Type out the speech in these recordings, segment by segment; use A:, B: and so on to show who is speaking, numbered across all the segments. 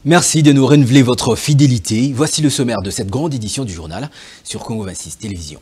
A: Merci de nous renouveler votre fidélité. Voici le sommaire de cette grande édition du journal sur Congo 26 Télévision.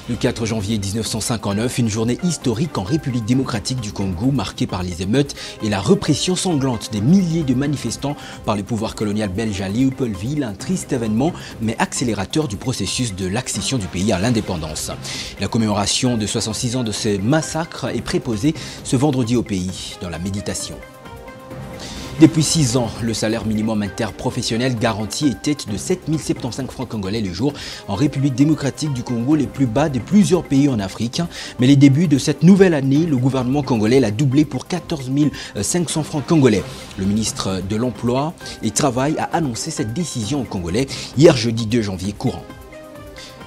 A: Le 4 janvier 1959, une journée historique en République démocratique du Congo marquée par les émeutes et la répression sanglante des milliers de manifestants par le pouvoir colonial belge à Léopoldville, un triste événement mais accélérateur du processus de l'accession du pays à l'indépendance. La commémoration de 66 ans de ce massacre est préposée ce vendredi au pays dans la méditation. Depuis 6 ans, le salaire minimum interprofessionnel garanti était de 7 075 francs congolais le jour en République démocratique du Congo, les plus bas de plusieurs pays en Afrique. Mais les débuts de cette nouvelle année, le gouvernement congolais l'a doublé pour 14 500 francs congolais. Le ministre de l'Emploi et Travail a annoncé cette décision aux Congolais hier jeudi 2 janvier courant.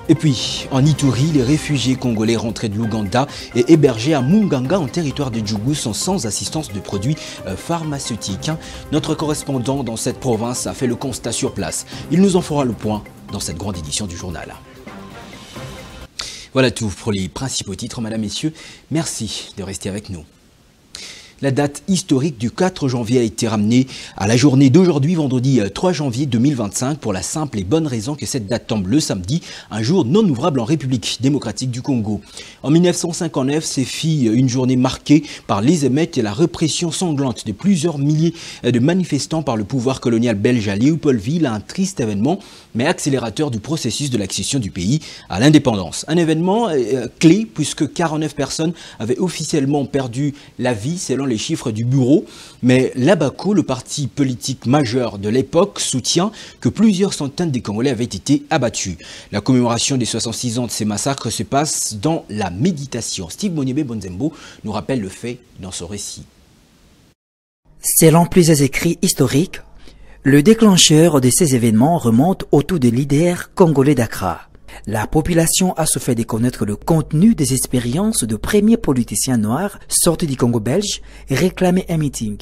A: Et puis, en Ituri, les réfugiés congolais rentrés de l'Ouganda et hébergés à Munganga en territoire de Djougou sont sans assistance de produits pharmaceutiques. Notre correspondant dans cette province a fait le constat sur place. Il nous en fera le point dans cette grande édition du journal. Voilà tout pour les principaux titres, mesdames, messieurs. Merci de rester avec nous. La date historique du 4 janvier a été ramenée à la journée d'aujourd'hui, vendredi 3 janvier 2025, pour la simple et bonne raison que cette date tombe le samedi, un jour non ouvrable en République démocratique du Congo. En 1959, c'est fit une journée marquée par les émeutes et la répression sanglante de plusieurs milliers de manifestants par le pouvoir colonial belge à Léopoldville, un triste événement, mais accélérateur du processus de l'accession du pays à l'indépendance. Un événement clé puisque 49 personnes avaient officiellement perdu la vie selon les chiffres du bureau, mais l'ABACO, le parti politique majeur de l'époque, soutient que plusieurs centaines de Congolais avaient été abattus. La commémoration des 66 ans de ces massacres se passe dans la méditation. Steve Moniebe Bonzembo nous rappelle le fait dans son récit.
B: Selon plusieurs écrits historiques, le déclencheur de ces événements remonte autour des leaders congolais d'Accra. La population a souffert de connaître le contenu des expériences de premiers politiciens noirs sortis du Congo belge et réclamaient un meeting.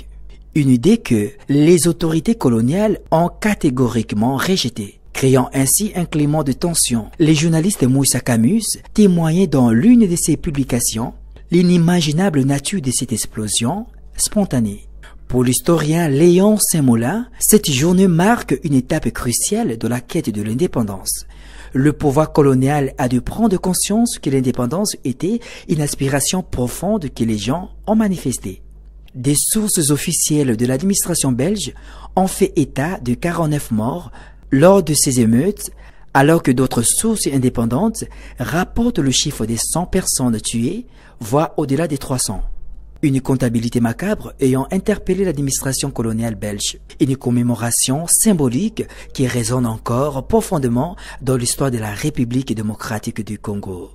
B: Une idée que les autorités coloniales ont catégoriquement rejetée, créant ainsi un climat de tension. Les journalistes Moussa Camus témoignaient dans l'une de ses publications l'inimaginable nature de cette explosion spontanée. Pour l'historien Léon Saint-Moulin, cette journée marque une étape cruciale dans la quête de l'indépendance. Le pouvoir colonial a dû prendre conscience que l'indépendance était une aspiration profonde que les gens ont manifestée. Des sources officielles de l'administration belge ont fait état de 49 morts lors de ces émeutes, alors que d'autres sources indépendantes rapportent le chiffre des 100 personnes tuées, voire au-delà des 300. Une comptabilité macabre ayant interpellé l'administration coloniale belge. Une commémoration symbolique qui résonne encore profondément dans l'histoire de la République démocratique du Congo.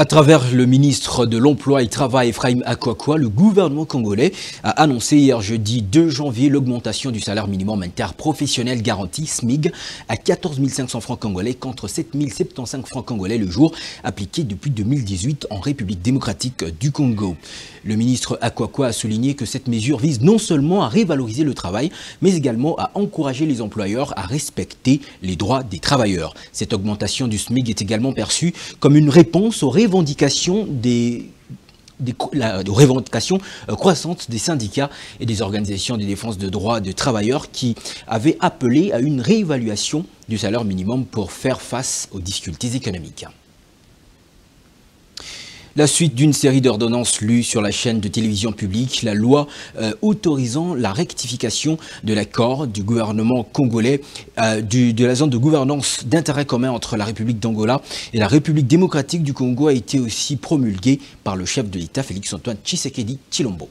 A: À travers le ministre de l'Emploi et Travail, Ephraim Akouakoua, le gouvernement congolais a annoncé hier jeudi 2 janvier l'augmentation du salaire minimum interprofessionnel garanti, SMIG, à 14 500 francs congolais contre 7 075 francs congolais le jour, appliqué depuis 2018 en République démocratique du Congo. Le ministre Akouakoua a souligné que cette mesure vise non seulement à revaloriser le travail, mais également à encourager les employeurs à respecter les droits des travailleurs. Cette augmentation du SMIG est également perçue comme une réponse aux revendications croissantes des syndicats et des organisations de défense de droits de travailleurs qui avaient appelé à une réévaluation du salaire minimum pour faire face aux difficultés économiques. La suite d'une série d'ordonnances lues sur la chaîne de télévision publique, la loi autorisant la rectification de l'accord du gouvernement congolais de la zone de gouvernance d'intérêt commun entre la République d'Angola et la République démocratique du Congo a été aussi promulguée par le chef de l'État Félix-Antoine Tshisekedi Tshilombo.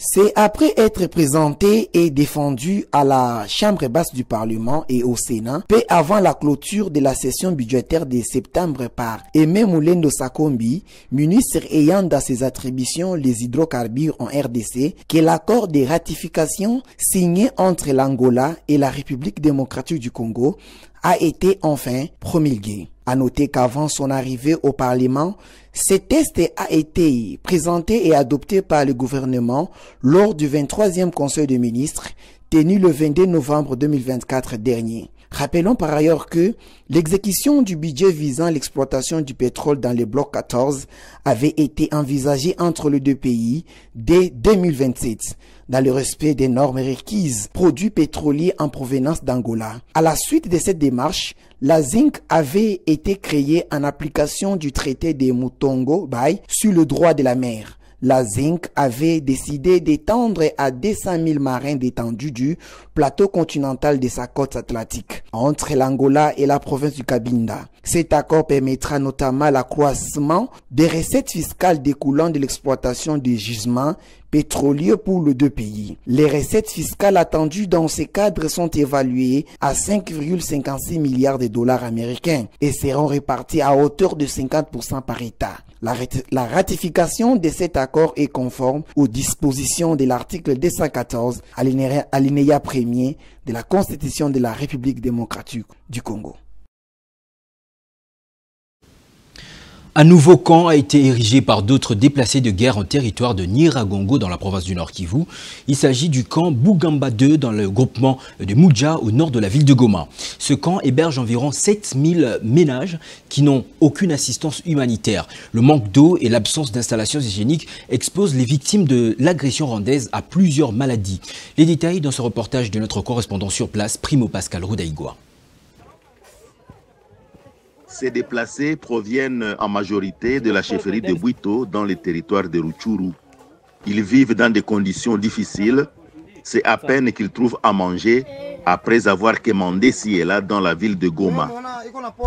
C: C'est après être présenté et défendu à la Chambre basse du Parlement et au Sénat, peu avant la clôture de la session budgétaire de septembre par Aimé Moulendo Sakombi, ministre ayant dans ses attributions les hydrocarbures en RDC, que l'accord de ratification signé entre l'Angola et la République démocratique du Congo a été enfin promulgué. À noter qu'avant son arrivée au Parlement, ce texte a été présenté et adopté par le gouvernement lors du 23e Conseil des ministres tenu le 22 novembre 2024 dernier. Rappelons par ailleurs que l'exécution du budget visant l'exploitation du pétrole dans le bloc 14 avait été envisagée entre les deux pays dès 2027, dans le respect des normes requises produits pétroliers en provenance d'Angola. À la suite de cette démarche, la ZINC avait été créée en application du traité de Mutongo Bay sur le droit de la mer. La ZINC avait décidé d'étendre à 200 000 marins détendus du plateau continental de sa côte atlantique, entre l'Angola et la province du Cabinda. Cet accord permettra notamment l'accroissement des recettes fiscales découlant de l'exploitation des gisements pétroliers pour les deux pays. Les recettes fiscales attendues dans ces cadres sont évaluées à 5,56 milliards de dollars américains et seront réparties à hauteur de 50% par État. La ratification de cet accord est conforme aux dispositions de l'article 214 alinéa 1er de la Constitution de la République démocratique du Congo.
A: Un nouveau camp a été érigé par d'autres déplacés de guerre en territoire de Nyiragongo dans la province du Nord Kivu. Il s'agit du camp Bugamba 2 dans le groupement de Muja au nord de la ville de Goma. Ce camp héberge environ 7000 ménages qui n'ont aucune assistance humanitaire. Le manque d'eau et l'absence d'installations hygiéniques exposent les victimes de l'agression rwandaise à plusieurs maladies. Les détails dans ce reportage de notre correspondant sur place, Primo Pascal Roudaïgoua.
D: Ces déplacés proviennent en majorité de la chefferie de Bwito dans le territoire de Rutshuru. Ils vivent dans des conditions difficiles. C'est à peine qu'ils trouvent à manger après avoir quémandé ici et là dans la ville de Goma.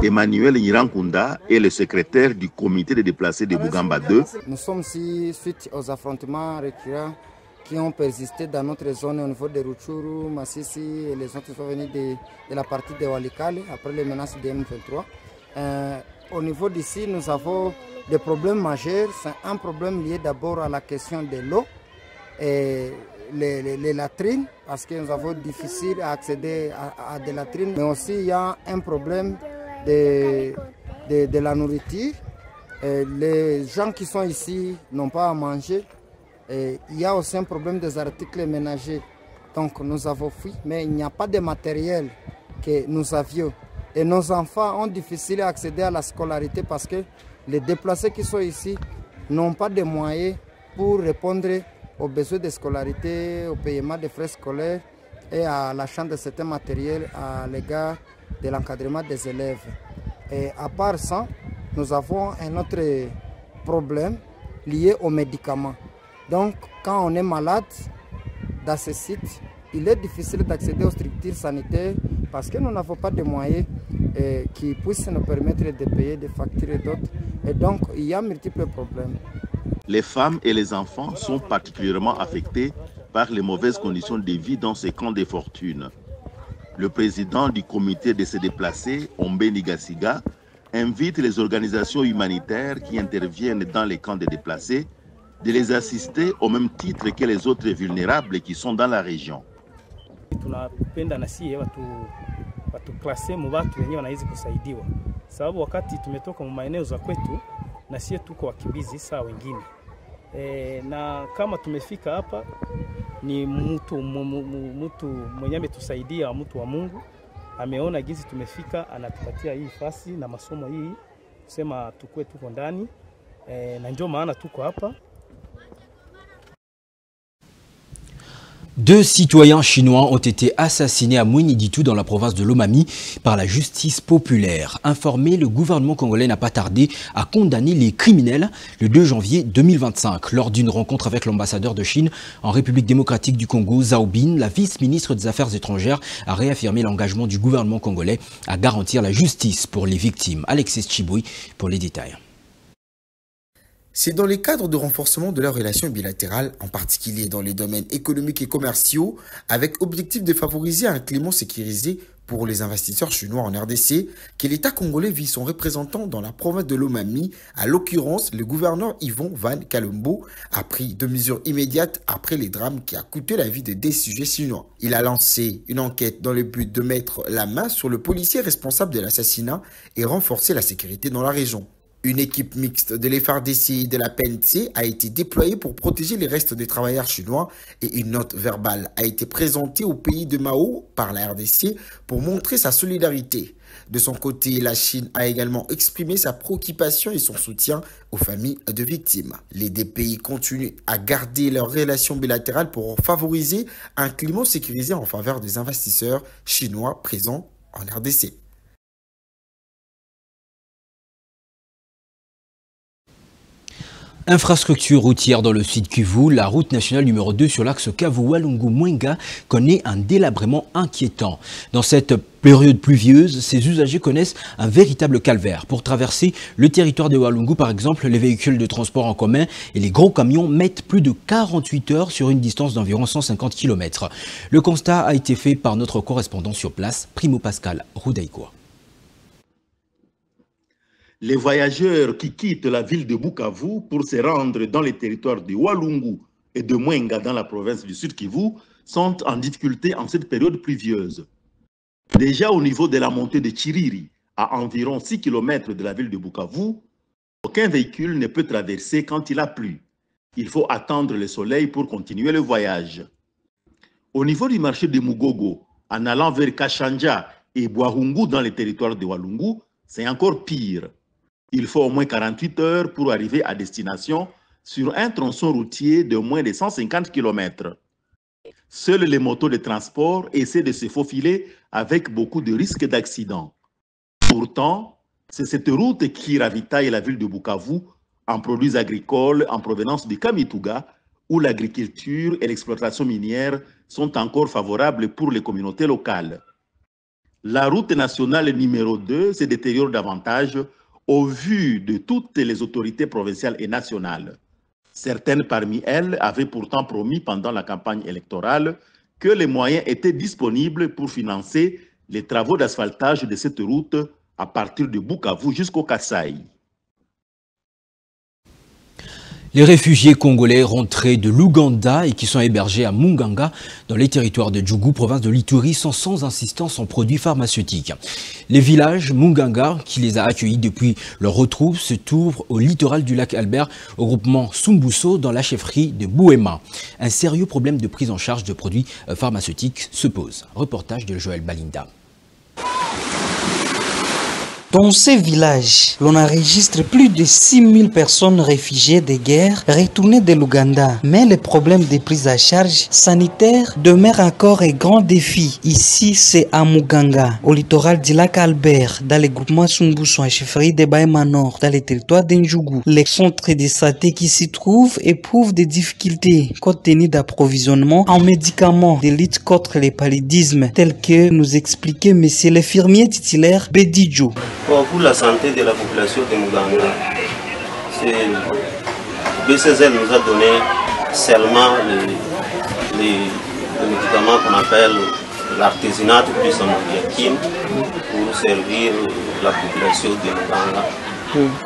D: Emmanuel Nyirankunda est le secrétaire du comité des déplacés de Bugamba 2.
E: Nous sommes ici suite aux affrontements récurrents qui ont persisté dans notre zone au niveau de Rutshuru, Masisi et les autres sont venus de la partie de Walikale après les menaces de M23. Au niveau d'ici, nous avons des problèmes majeurs. C'est un problème lié d'abord à la question de l'eau et les latrines, parce que nous avons difficile à accéder à des latrines. Mais aussi, il y a un problème de la nourriture. Les gens qui sont ici n'ont pas à manger. Et il y a aussi un problème des articles ménagers. Donc, nous avons fui, mais il n'y a pas de matériel que nous avions. Et nos enfants ont difficile à accéder à la scolarité parce que les déplacés qui sont ici n'ont pas de moyens pour répondre aux besoins de scolarité, au paiement des frais scolaires et à l'achat de certains matériels à l'égard de l'encadrement des élèves. Et à part ça, nous avons un autre problème lié aux médicaments. Donc, quand on est malade dans ce site, il est difficile d'accéder aux structures sanitaires parce que nous n'avons pas de moyens qui puissent nous permettre de payer des factures et d'autres. Et donc, il y a multiples problèmes.
D: Les femmes et les enfants sont particulièrement affectés par les mauvaises conditions de vie dans ces camps de fortune. Le président du comité de ces déplacés, Ombeni Gasiga, invite les organisations humanitaires qui interviennent dans les camps de déplacés de les assister au même titre que les autres vulnérables qui sont dans la région.
F: Tunapenda na sie watu klase mu watu wenyewe wanaweza kusaidiwa, sababu wakati tumetoka mu maeneo za kwetu na sie tuko wakimbizi saa wengine na kama tumefika hapa ni mtu mwenye ametusaidia, mtu wa Mungu ameona jinsi tumefika, anatupatia hii fasi na masomo hii kusema tukue tuko ndani na ndio maana tuko hapa.
A: Deux citoyens chinois ont été assassinés à Mweneditu dans la province de Lomami par la justice populaire. Informé, le gouvernement congolais n'a pas tardé à condamner les criminels le 2 janvier 2025. Lors d'une rencontre avec l'ambassadeur de Chine en République démocratique du Congo, Zhao Bin, la vice-ministre des Affaires étrangères a réaffirmé l'engagement du gouvernement congolais à garantir la justice pour les victimes. Alexis Chiboui pour les détails.
G: C'est dans le cadre de renforcement de leurs relations bilatérales, en particulier dans les domaines économiques et commerciaux, avec objectif de favoriser un climat sécurisé pour les investisseurs chinois en RDC, que l'État congolais vit son représentant dans la province de Lomami, à l'occurrence le gouverneur Yvon Van Kalumbo, a pris de mesures immédiates après les drames qui a coûté la vie de des sujets chinois. Il a lancé une enquête dans le but de mettre la main sur le policier responsable de l'assassinat et renforcer la sécurité dans la région. Une équipe mixte de l'FARDC et de la PNC a été déployée pour protéger les restes des travailleurs chinois et une note verbale a été présentée au pays de Mao par la RDC pour montrer sa solidarité. De son côté, la Chine a également exprimé sa préoccupation et son soutien aux familles de victimes. Les deux pays continuent à garder leurs relations bilatérales pour favoriser un climat sécurisé en faveur des investisseurs chinois présents en RDC.
A: Infrastructure routière dans le sud Kivu, la route nationale numéro 2 sur l'axe Kavu-Walungu-Mwenga connaît un délabrement inquiétant. Dans cette période pluvieuse, ses usagers connaissent un véritable calvaire. Pour traverser le territoire de Walungu, par exemple, les véhicules de transport en commun et les gros camions mettent plus de 48 heures sur une distance d'environ 150 km. Le constat a été fait par notre correspondant sur place, Primo Pascal Roudaïkoa.
D: Les voyageurs qui quittent la ville de Bukavu pour se rendre dans les territoires de Walungu et de Mwenga dans la province du Sud Kivu sont en difficulté en cette période pluvieuse. Déjà au niveau de la montée de Chiriri, à environ 6 km de la ville de Bukavu, aucun véhicule ne peut traverser quand il a plu. Il faut attendre le soleil pour continuer le voyage. Au niveau du marché de Mugogo, en allant vers Kachanja et Bwahungu dans les territoires de Walungu, c'est encore pire. Il faut au moins 48 heures pour arriver à destination sur un tronçon routier de moins de 150 km. Seules les motos de transport essaient de se faufiler avec beaucoup de risques d'accident. Pourtant, c'est cette route qui ravitaille la ville de Bukavu en produits agricoles en provenance du Kamituga, où l'agriculture et l'exploitation minière sont encore favorables pour les communautés locales. La route nationale numéro 2 se détériore davantage au vu de toutes les autorités provinciales et nationales. Certaines parmi elles avaient pourtant promis pendant la campagne électorale que les moyens étaient disponibles pour financer les travaux d'asphaltage de cette route à partir de Bukavu jusqu'au Kasaï.
A: Les réfugiés congolais rentrés de l'Ouganda et qui sont hébergés à Munganga, dans les territoires de Djougou, province de l'Ituri, sont sans insistance en produits pharmaceutiques. Les villages Munganga, qui les a accueillis depuis leur retour, se trouvent au littoral du lac Albert, au groupement Sumbuso, dans la chefferie de Bouema. Un sérieux problème de prise en charge de produits pharmaceutiques se pose. Reportage de Joël Balinda.
H: Dans ces villages, l'on enregistre plus de 6000 personnes réfugiées de guerre retournées de l'Ouganda. Mais le problème de prise à charge sanitaire demeure encore un grand défi. Ici, c'est à Munganga, au littoral du lac Albert, dans le groupement Sumbuso, en chefferie de Bouema Nord, dans les territoires d'Ndjougou. Les centres de santé qui s'y trouvent éprouvent des difficultés compte tenu d'approvisionnement en médicaments de lutte contre le paludisme, tel que nous expliquait monsieur l'infirmier titulaire Bedidjo.
I: Pour la santé de la population de Munganga, BCZ nous a donné seulement les médicaments qu'on appelle l'artésinate plus amodiaquine pour servir la population de Munganga.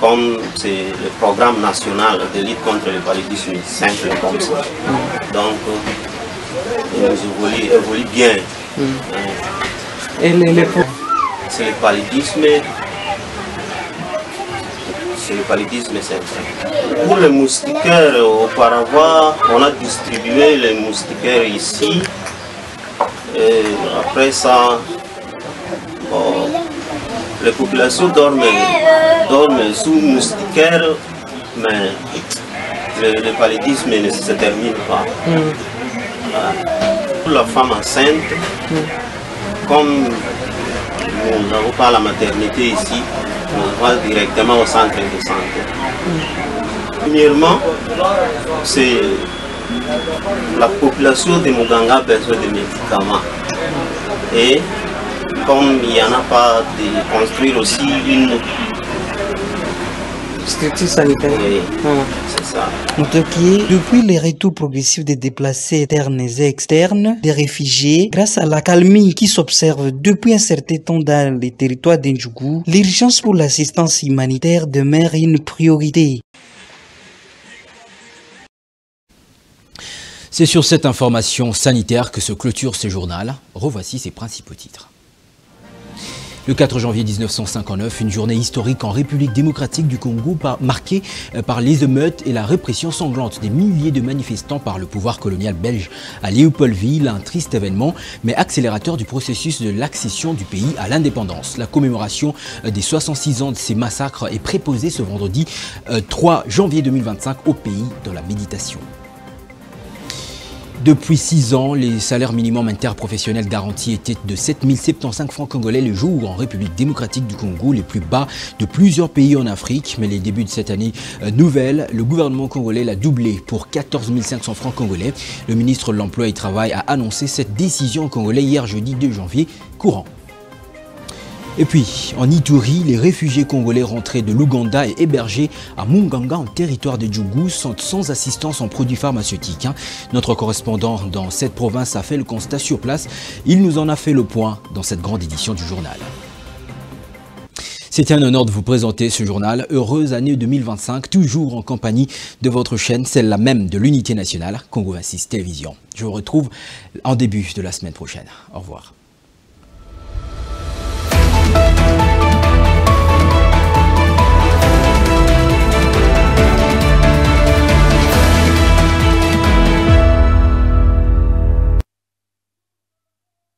I: Comme c'est le programme national de lutte contre le paludisme simple comme ça. Donc, il nous évolue bien.
H: Et
I: c'est le paludisme simple. Pour les moustiquaires, auparavant, on a distribué les moustiquaires ici. Et après ça, les populations dorment sous moustiquaires, mais le paludisme ne se termine pas. Pour la femme enceinte, comme nous n'avons pas la maternité ici, on va directement au centre de santé. Premièrement, c'est la population de Munganga a besoin de médicaments. Et comme il n'y en a pas, de construire aussi une
H: structure sanitaire.
I: Oui, c'est ça.
H: Depuis les retours progressifs des déplacés internes et externes, des réfugiés, grâce à l'accalmie qui s'observe depuis un certain temps dans les territoires d'Ndjougou, l'urgence pour l'assistance humanitaire demeure une priorité.
A: C'est sur cette information sanitaire que se clôture ce journal. Revoici ses principaux titres. Le 4 janvier 1959, une journée historique en République démocratique du Congo marquée par les émeutes et la répression sanglante des milliers de manifestants par le pouvoir colonial belge à Léopoldville, un triste événement, mais accélérateur du processus de l'accession du pays à l'indépendance. La commémoration des 66 ans de ces massacres est préposée ce vendredi 3 janvier 2025 au pays dans la méditation. Depuis 6 ans, les salaires minimums interprofessionnels garantis étaient de 7 075 francs congolais le jour en République démocratique du Congo, les plus bas de plusieurs pays en Afrique. Mais les débuts de cette année nouvelle, le gouvernement congolais l'a doublé pour 14 500 francs congolais. Le ministre de l'Emploi et du Travail a annoncé cette décision aux Congolais hier jeudi 2 janvier courant. Et puis, en Ituri, les réfugiés congolais rentrés de l'Ouganda et hébergés à Munganga, en territoire de Djougou, sont sans assistance en produits pharmaceutiques. Notre correspondant dans cette province a fait le constat sur place. Il nous en a fait le point dans cette grande édition du journal. C'était un honneur de vous présenter ce journal. Heureuse année 2025, toujours en compagnie de votre chaîne, celle-là même de l'unité nationale, Congo 26 Télévision. Je vous retrouve en début de la semaine prochaine. Au revoir.